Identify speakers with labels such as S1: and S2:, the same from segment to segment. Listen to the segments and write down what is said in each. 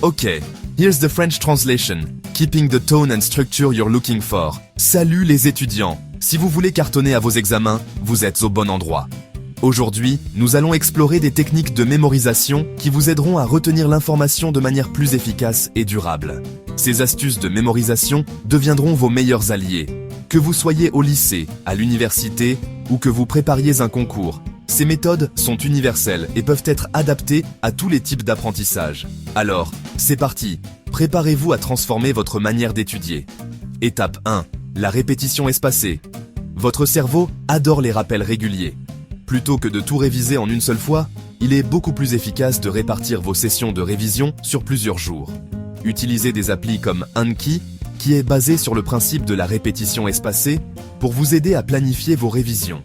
S1: Okay, here's the French translation. Keeping the tone and structure you're looking for. Salut les étudiants. Si vous voulez cartonner à vos examens, vous êtes au bon endroit. Aujourd'hui, nous allons explorer des techniques de mémorisation qui vous aideront à retenir l'information de manière plus efficace et durable. Ces astuces de mémorisation deviendront vos meilleurs alliés. Que vous soyez au lycée, à l'université ou que vous prépariez un concours, ces méthodes sont universelles et peuvent être adaptées à tous les types d'apprentissage. Alors, c'est parti. Préparez-vous à transformer votre manière d'étudier. Étape 1. La répétition espacée. Votre cerveau adore les rappels réguliers. Plutôt que de tout réviser en une seule fois, il est beaucoup plus efficace de répartir vos sessions de révision sur plusieurs jours. Utilisez des applis comme Anki, qui est basé sur le principe de la répétition espacée, pour vous aider à planifier vos révisions.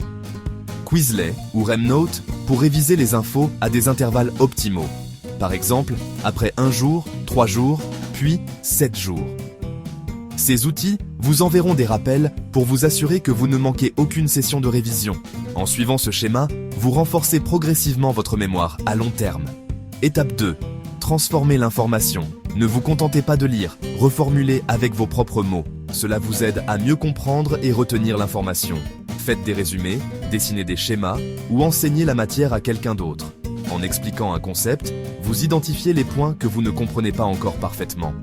S1: Quizlet ou Remnote pour réviser les infos à des intervalles optimaux. Par exemple, après 1 jour, 3 jours, puis 7 jours. Ces outils vous enverront des rappels pour vous assurer que vous ne manquez aucune session de révision. En suivant ce schéma, vous renforcez progressivement votre mémoire à long terme. Étape 2. Transformez l'information. Ne vous contentez pas de lire, reformulez avec vos propres mots. Cela vous aide à mieux comprendre et retenir l'information. Faites des résumés, dessinez des schémas ou enseignez la matière à quelqu'un d'autre. En expliquant un concept, vous identifiez les points que vous ne comprenez pas encore parfaitement.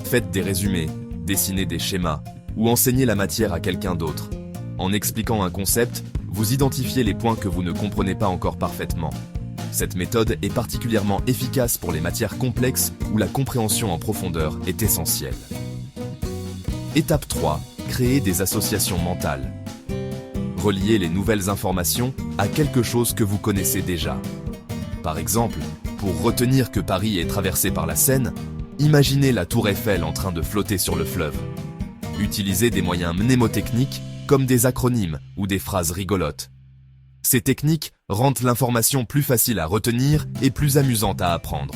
S1: Faites des résumés, dessinez des schémas ou enseignez la matière à quelqu'un d'autre. En expliquant un concept, vous identifiez les points que vous ne comprenez pas encore parfaitement. Cette méthode est particulièrement efficace pour les matières complexes où la compréhension en profondeur est essentielle. Étape 3. Créer des associations mentales. Reliez les nouvelles informations à quelque chose que vous connaissez déjà. Par exemple, pour retenir que Paris est traversé par la Seine, imaginez la tour Eiffel en train de flotter sur le fleuve. Utilisez des moyens mnémotechniques comme des acronymes ou des phrases rigolotes. Ces techniques rendent l'information plus facile à retenir et plus amusante à apprendre.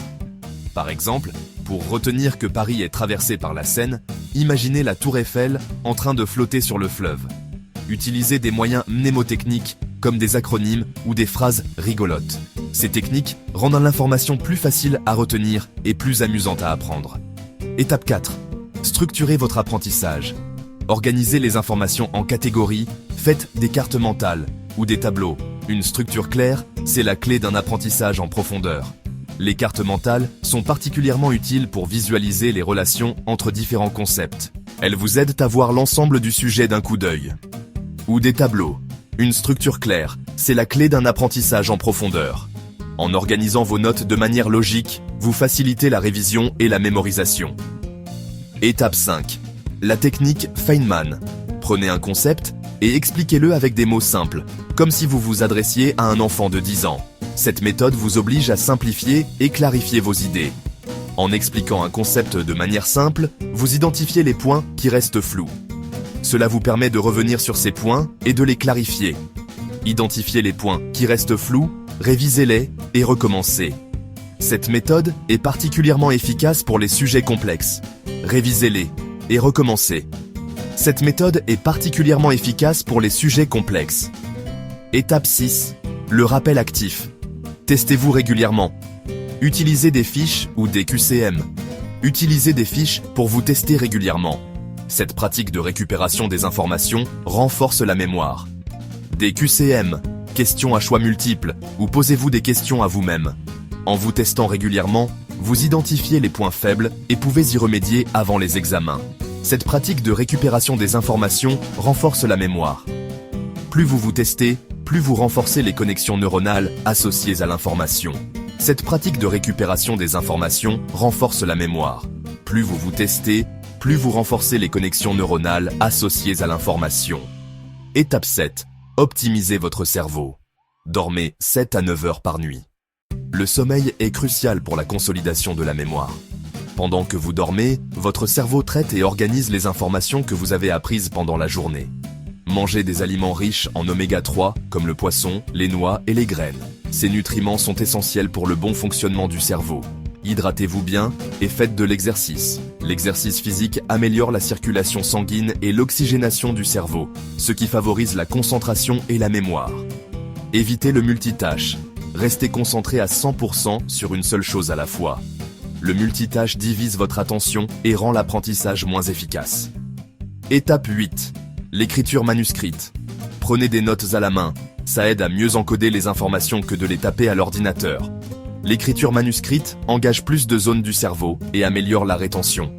S1: Par exemple, pour retenir que Paris est traversé par la Seine, imaginez la tour Eiffel en train de flotter sur le fleuve. Utilisez des moyens mnémotechniques comme des acronymes ou des phrases rigolotes. Ces techniques rendent l'information plus facile à retenir et plus amusante à apprendre. Étape 4. Structurez votre apprentissage. Organisez les informations en catégories, faites des cartes mentales ou des tableaux. Une structure claire, c'est la clé d'un apprentissage en profondeur. Les cartes mentales sont particulièrement utiles pour visualiser les relations entre différents concepts. Elles vous aident à voir l'ensemble du sujet d'un coup d'œil. Ou des tableaux. Une structure claire, c'est la clé d'un apprentissage en profondeur. En organisant vos notes de manière logique, vous facilitez la révision et la mémorisation. Étape 5. La technique Feynman. Prenez un concept et expliquez-le avec des mots simples, comme si vous vous adressiez à un enfant de 10 ans. Cette méthode vous oblige à simplifier et clarifier vos idées. En expliquant un concept de manière simple, vous identifiez les points qui restent flous. Cela vous permet de revenir sur ces points et de les clarifier. Identifiez les points qui restent flous, révisez-les et recommencez. Cette méthode est particulièrement efficace pour les sujets complexes. Révisez-les et recommencez. Cette méthode est particulièrement efficace pour les sujets complexes. Étape 6. Le rappel actif. Testez-vous régulièrement. Utilisez des fiches ou des QCM. Utilisez des fiches pour vous tester régulièrement. Cette pratique de récupération des informations renforce la mémoire. Des QCM, questions à choix multiples, ou posez-vous des questions à vous-même. En vous testant régulièrement, vous identifiez les points faibles et pouvez y remédier avant les examens. Cette pratique de récupération des informations renforce la mémoire. Plus vous vous testez, plus vous renforcez les connexions neuronales associées à l'information. Cette pratique de récupération des informations renforce la mémoire. Plus vous vous testez, plus vous renforcez les connexions neuronales associées à l'information. Étape 7. Optimisez votre cerveau. Dormez 7 à 9 heures par nuit. Le sommeil est crucial pour la consolidation de la mémoire. Pendant que vous dormez, votre cerveau traite et organise les informations que vous avez apprises pendant la journée. Mangez des aliments riches en oméga 3, comme le poisson, les noix et les graines. Ces nutriments sont essentiels pour le bon fonctionnement du cerveau. Hydratez-vous bien et faites de l'exercice. L'exercice physique améliore la circulation sanguine et l'oxygénation du cerveau, ce qui favorise la concentration et la mémoire. Évitez le multitâche. Restez concentré à 100% sur une seule chose à la fois. Le multitâche divise votre attention et rend l'apprentissage moins efficace. Étape 8. L'écriture manuscrite. Prenez des notes à la main, ça aide à mieux encoder les informations que de les taper à l'ordinateur. L'écriture manuscrite engage plus de zones du cerveau et améliore la rétention.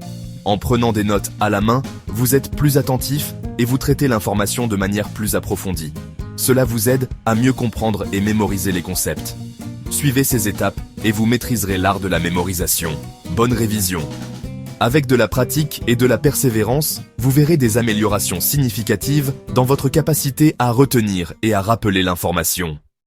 S1: En prenant des notes à la main, vous êtes plus attentif et vous traitez l'information de manière plus approfondie. Cela vous aide à mieux comprendre et mémoriser les concepts. Suivez ces étapes et vous maîtriserez l'art de la mémorisation. Bonne révision. Avec de la pratique et de la persévérance, vous verrez des améliorations significatives dans votre capacité à retenir et à rappeler l'information.